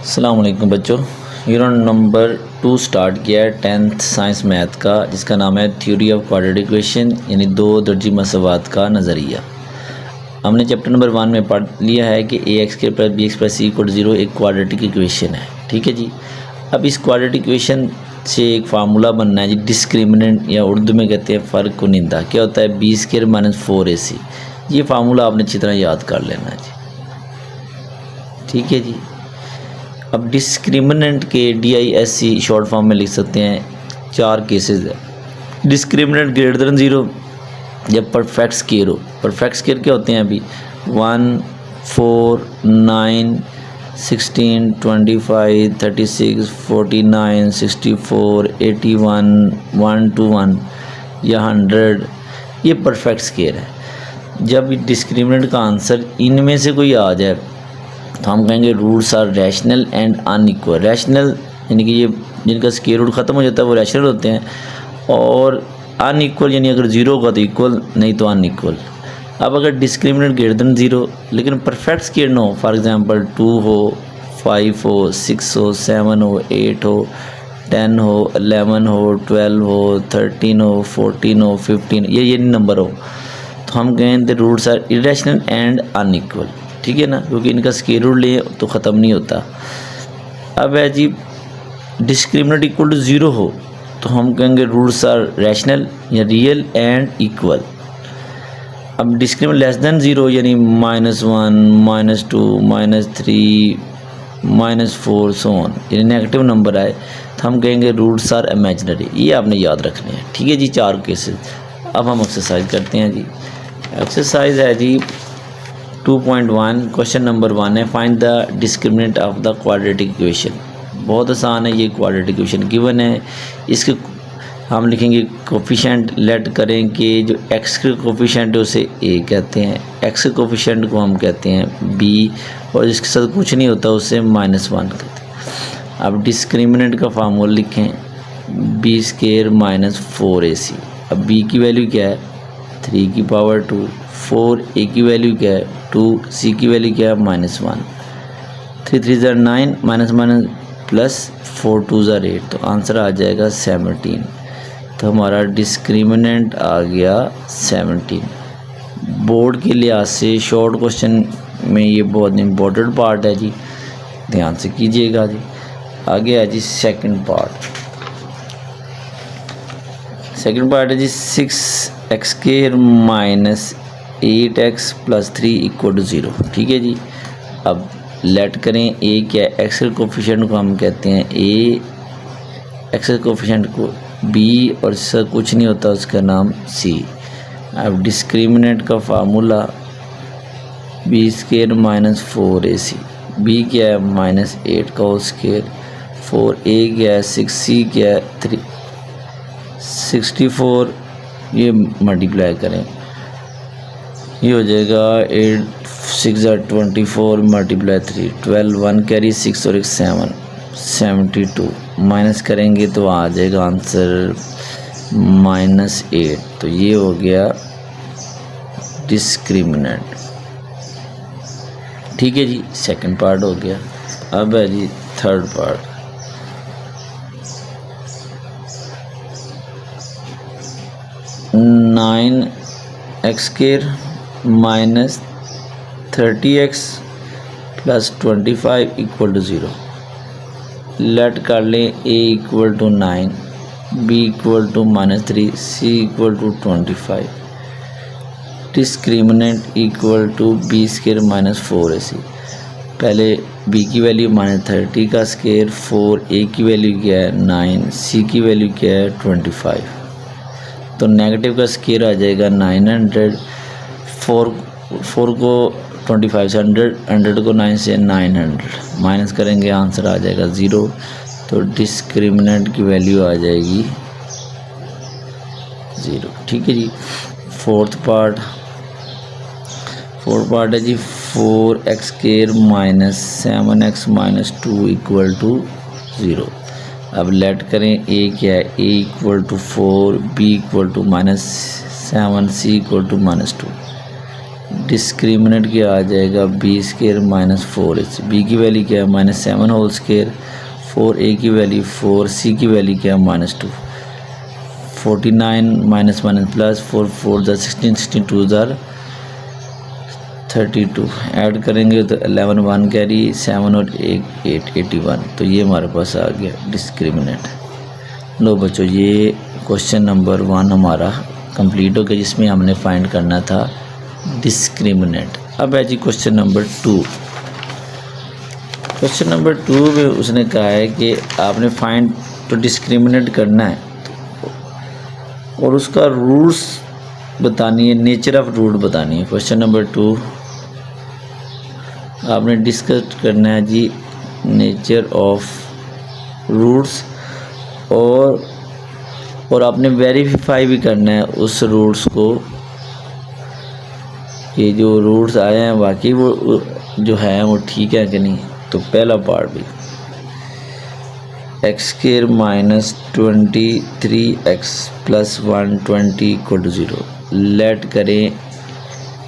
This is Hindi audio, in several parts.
अस्सलाम वालेकुम बच्चों, यूनिट नंबर 2 स्टार्ट किया है 10th साइंस मैथ का, जिसका नाम है थ्योरी ऑफ क्वाड्रेटिक इक्वेशन यानी दो दर्जी मसवात का नज़रिया। हमने चैप्टर नंबर 1 में पढ़ लिया है कि ax² + bx + c = 0 एक क्वाड्रेटिक इक्वेशन है। ठीक है जी। अब इस क्वाड्रेटिक इक्वेशन से एक फार्मूला बनना है जी, डिस्क्रिमिनेंट या उर्दू में कहते हैं फ़र्क कुनिंदा। क्या होता है? b² - 4ac। ये फार्मूला आपने अच्छी तरह याद कर लेना है जी। ठीक है जी। अब डिस्क्रिमिनेंट के DISC शॉर्ट फॉर्म में लिख सकते हैं। 4 केसेस है। डिस्क्रिमिनेंट > 0 जब परफेक्ट स्केयर हो। परफेक्ट स्केयर क्या होते हैं? अभी 1, 4, 9, 16, 25, 36, 49, 64, 81, 121 या 100, ये परफेक्ट स्केयर है। जब डिस्क्रिमिनेंट का आंसर इनमें से कोई आ जाए तो हम कहेंगे roots are rational and unequal. Rational यानी कि ये जिनका स्क्वायर रूट ख़त्म हो जाता है वो रैशनल होते हैं, और अनइक्वल यानी अगर 0 होगा तो इक्वल, नहीं तो अनइक्वल। अब अगर डिस्क्रिमिनेंट > 0 लेकिन परफेक्ट स्क्वायर ना हो, फॉर एग्जांपल 2 हो, 5 हो, 6 हो, 7 हो, 8 हो, 10 हो, 11 हो, 12 हो, 13 हो, 14 हो, 15, ये नंबर हो, तो हम कहेंगे roots are irrational and unequal. ठीक है ना, क्योंकि इनका स्क्वायर रूट ले तो ख़त्म नहीं होता। अब है जी डिस्क्रिमिनेंट = 0 हो तो हम कहेंगे रूट्स आर रैशनल या रियल एंड इक्वल। अब डिस्क्रिमिनेंट <0 यानी -1, -2, -3, -4 सो ऑन, यानी नेगेटिव नंबर आए तो हम कहेंगे रूट्स आर इमेजिनरी। ये आपने याद रखने हैं। ठीक है जी, 4 केसेस। अब हम एक्सरसाइज करते हैं जी। एक्सरसाइज है जी 2.1, क्वेश्चन नंबर 1 है, find the discriminant of the quadratic equation. बहुत आसान है, ये क्वाड्रेटिक इक्वेशन गिवन है। इसके हम लिखेंगे कोफिशिएंट, लेट करें कि जो x के कोफिशिएंट है उसे a कहते हैं, x के कोफिशिएंट को हम कहते हैं b, और जिसके साथ कुछ नहीं होता उसे -1 कहते हैं। अब डिस्क्रिमिनेंट का फार्मूला लिखें, b² - 4ac। अब b की वैल्यू क्या है? 3 की पावर 2, 4a की वैल्यू क्या है? 2, c की वैल्यू क्या है? -1, 3 3 = 9, -1 + 4 2 = 8, तो आंसर आ जाएगा 17। तो हमारा डिस्क्रिमिनेंट आ गया 17। बोर्ड के लिहाज से शॉर्ट क्वेश्चन में ये बहुत इम्पोर्टेंट पार्ट है जी, ध्यान से कीजिएगा जी। आगे है जी सेकंड पार्ट। सेकंड पार्ट है जी 6x² - 8x + 3 = 0। ठीक है जी। अब लेट करें a क्या है? x के कोफिशिएंट को हम कहते हैं a, x के कोफिशिएंट को b, और इससे कुछ नहीं होता उसका नाम c। अब डिस्क्रिमिनेंट का फार्मूला b² - 4ac। b क्या है? -8 का होल स्क्वायर, 4a क्या है? 6c क्या है? 3, 64, ये मल्टीप्लाई करें, ये हो जाएगा 8 6 = 24 × 3, 12, 1 कैरी 6 और 1 7, 72 माइनस करेंगे तो आ जाएगा आंसर -8। तो ये हो गया डिस्क्रिमिनेंट। ठीक है जी, सेकंड पार्ट हो गया। अब है जी third part. (9x² - 30x + 25 = 0। Late कर लें a = 9, b = -3, c = 25। Discriminant = b² - 4ac। पहले b की वैल्यू -30 का स्क्वायर, 4a की वैल्यू क्या है? 9, c की वैल्यू क्या है? 25। तो नेगेटिव का स्क्वायर आ जाएगा 900, 4 को 25 से 100 को 9 से 900 माइनस करेंगे, आंसर आ जाएगा 0। तो डिस्क्रिमिनेंट की वैल्यू आ जाएगी 0। ठीक है जी। फोर्थ पार्ट है जी 4x² - 7x - 2 = 0। अब लेट करें a क्या है? a = 4, b = -7, c = -2। डिस्क्रिमिनेंट क्या आ जाएगा, B square minus 4ac, B की वैल्यू क्या है -7 होल स्केयर, 4a की वैल्यू 4, सी की वैल्यू क्या है -2, 49 माइनस माइनस प्लस 4 4 ज़ा 16, 16 2 ज़ा 32, ऐड करेंगे तो 11 1 कैरी 7 और 8 81, तो ये हमारे पास आ गया डिस्क्रिमिनेंट। लो बच्चों, ये क्वेश्चन नंबर 1 हमारा कंप्लीट हो गया, जिसमें हमने फाइंड करना था डिस्क्रिमिनेंट। अब है जी क्वेश्चन नंबर 2। क्वेश्चन नंबर 2 में उसने कहा है कि आपने फाइंड तो डिस्क्रिमिनेंट करना है और उसका रूट्स बतानी है, नेचर ऑफ रूट बतानी है। क्वेश्चन नंबर 2 आपने डिस्कस करना है जी नेचर ऑफ रूट्स, और आपने वेरीफाई भी करना है उस रूट्स को कि जो रूट्स आए हैं वाकई वो जो है वो ठीक है कि नहीं। तो पहला पार्ट भी x square minus 23x plus 120 equal to 0। Let करें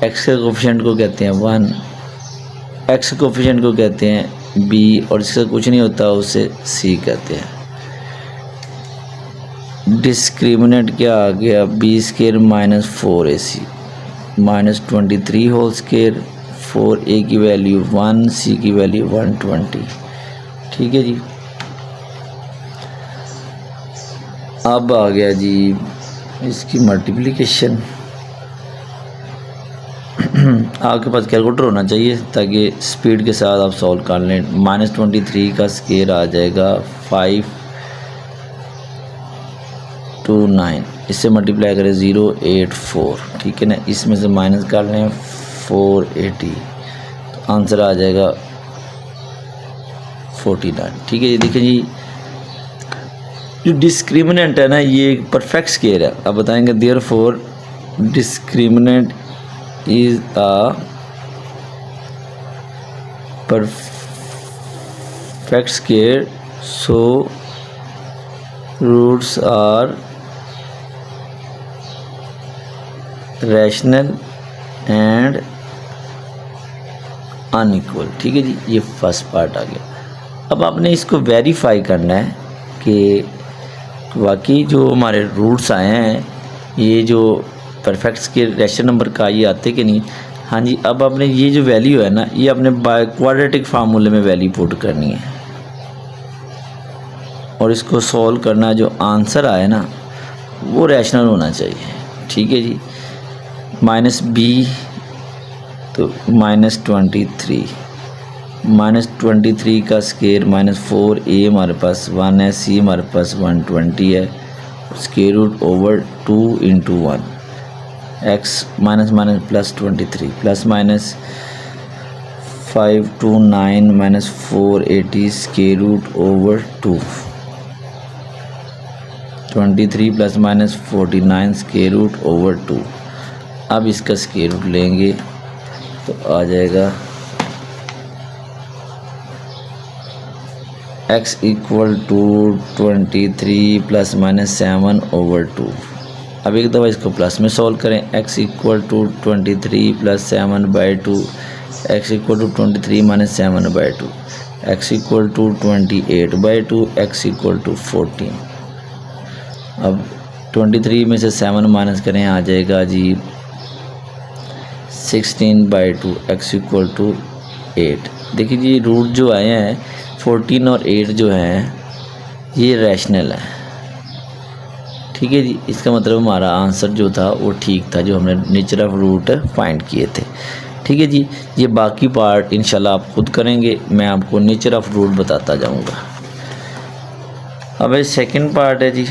एक्स के कोफिशिएंट को कहते हैं 1, एक्स कोफिशिएंट को कहते हैं b, और जिसका कुछ नहीं होता उसे c कहते हैं। डिस्क्रिमिनेंट क्या आ गया, B square minus 4ac minus 23 whole square, 4a की वैल्यू 1, c की वैल्यू 120। ठीक है जी। अब आ गया जी इसकी मल्टीप्लिकेशन। आपके पास कैलकुलेटर होना चाहिए ताकि स्पीड के साथ आप सॉल्व कर लें। -23 का स्क्वायर आ जाएगा 529, इससे मल्टीप्लाई करें 084, ठीक है ना। इसमें से माइनस कर लें 480, तो आंसर आ जाएगा 49। ठीक है ये देखिए जी, जो डिस्क्रिमिनेंट है ना ये एक परफेक्ट स्क्वायर है। अब बताएंगे therefore discriminant is a perfect square, so roots are rational and unequal. ठीक है जी, ये फर्स्ट पार्ट आ गया। अब आपने इसको वेरीफाई करना है कि वाकई जो हमारे रूट्स आए हैं ये जो परफेक्ट स्क्वायर रैशनल नंबर का ये आते कि नहीं। हाँ जी, अब आपने ये जो वैल्यू है ना ये अपने बाय क्वाड्रेटिक फार्मूले में वैल्यू पुट करनी है और इसको सॉल्व करना, जो आंसर आए ना वो रैशनल होना चाहिए। ठीक है जी, -b तो -23 का स्क्वायर -4a हमारे पास 1 है, c हमारे पास 120 है, square root over 2 into 1, x minus minus plus 23 plus minus 529 minus 480 square root over 2, 23 plus minus 49 square root over 2। अब इसका स्क्वायर रूट लेंगे तो आ जाएगा x equal to 23 plus minus 7 over 2। अब एक दफ़ा इसको प्लस में सॉल्व करें, x equal to 23 plus 7/2, x equal to 23 minus 7/2, x equal to 28/2, x equal to 14। अब 23 में से 7 माइनस करें आ जाएगा जी 16/2, x इक्वल टू 8। देखिए जी रूट जो आए हैं 14 और 8 जो हैं ये रैशनल है। ठीक है जी, इसका मतलब हमारा आंसर जो था वो ठीक था, जो हमने नेचर ऑफ रूट फाइंड किए थे। ठीक है जी, ये बाकी पार्ट इंशाल्लाह आप खुद करेंगे, मैं आपको नेचर ऑफ रूट बताता जाऊंगा। अब ये सेकंड पार्ट है जी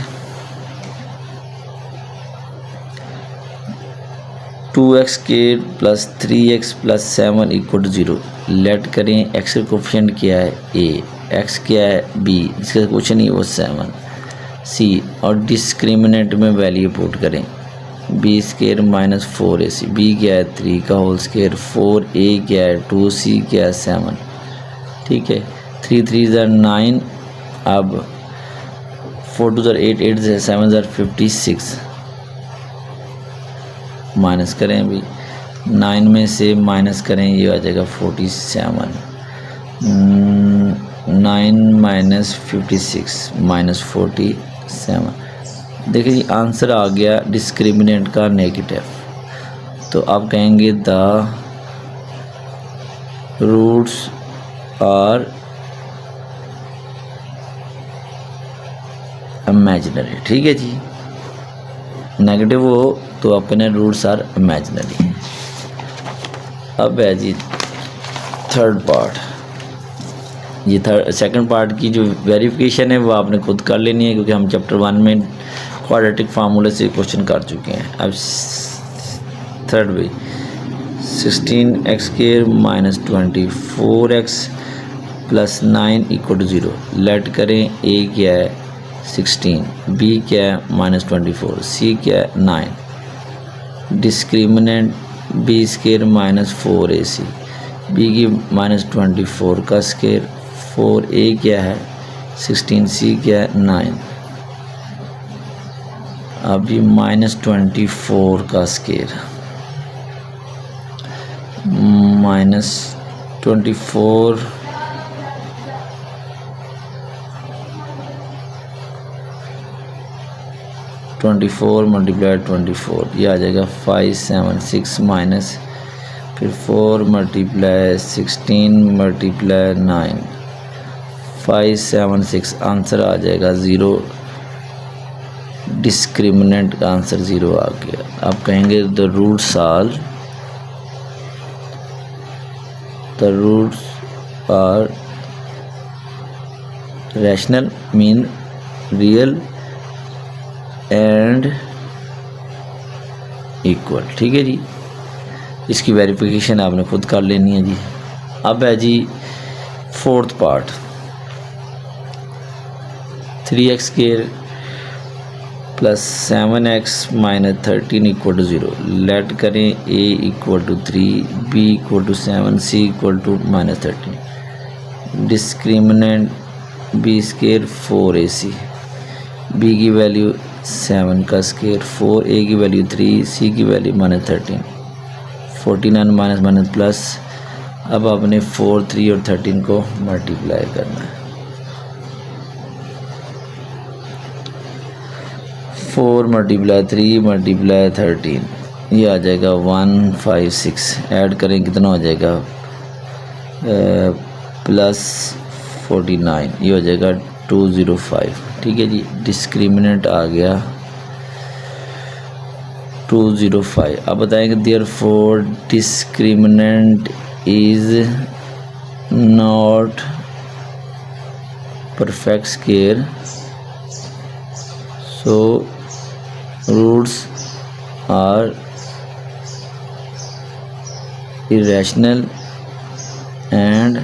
2x square plus 3x plus 7 equal to 0। Let करें x का कोफिशिएंट क्या है a, x क्या है b, जिसका कुछ नहीं वो 7, c, और डिस्क्रिमिनेंट में वैल्यू पुट करें b square minus 4ac, b क्या है 3 का होल स्क्वायर, 4a क्या है 2c क्या है 7। ठीक है, 3 3 ज़ा 9, अब 4 2 ज़ा 8 8 7 ज़ा 56 माइनस करें अभी 9 में से माइनस करें, ये आ जाएगा 47। 9 माइनस 56 माइनस 47। देखिए जी आंसर आ गया डिस्क्रिमिनेंट का नेगेटिव। तो आप कहेंगे द रूट्स आर इमेजिनरी। ठीक है जी, नेगेटिव हो तो आप कहना रूट्स आर इमेजिनरी। अब है जी थर्ड पार्ट। ये सेकंड पार्ट की जो वेरिफिकेशन है वो आपने खुद कर लेनी है, क्योंकि हम चैप्टर 1 में क्वाड्रेटिक फार्मूले से क्वेश्चन कर चुके हैं। अब थर्ड भी 16x² minus 24x plus 9 equal to 0। Let करें a क्या है 16, b क्या है माइनस 24, c क्या है 9। Discriminant b² minus 4ac, b की माइनस 24 का स्केयर, 4a क्या है 16, c क्या है 9। अब ये माइनस 24 का स्केयर, माइनस 24 मल्टीप्लाई 24, ये आ जाएगा 576 माइनस फिर 4 मल्टीप्लाई 16 मल्टीप्लाई 9 576। आंसर आ जाएगा 0। डिस्क्रिमिनेंट का आंसर 0 आ गया। आप कहेंगे the roots are rational mean real and equal. ठीक है जी, इसकी वेरिफिकेशन आपने खुद कर लेनी है जी। अब है जी fourth part 3x² plus 7x minus 13 equal to 0। Let करें a equal to 3, b equal to 7, c equal to minus 13। Discriminant b² 4ac, b की वैल्यू 7 का स्केयर, 4a की वैल्यू 3, c की वैल्यू माइनस 13, 49 माइनस माइनस प्लस। अब आपने 4, 3 और 13 को मल्टीप्लाई करना है। 4 मल्टीप्लाई 3 मल्टीप्लाई 13, ये आ जाएगा 156। ऐड करें कितना हो जाएगा प्लस 49, ये हो जाएगा 205। ठीक है जी, डिस्क्रिमिनेंट आ गया 205। अब बताएंगे therefore discriminant is not perfect square, so roots are irrational and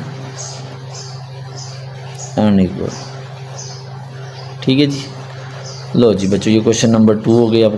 unequal. ठीक है जी, लो जी बच्चों, ये क्वेश्चन नंबर 2 हो गया।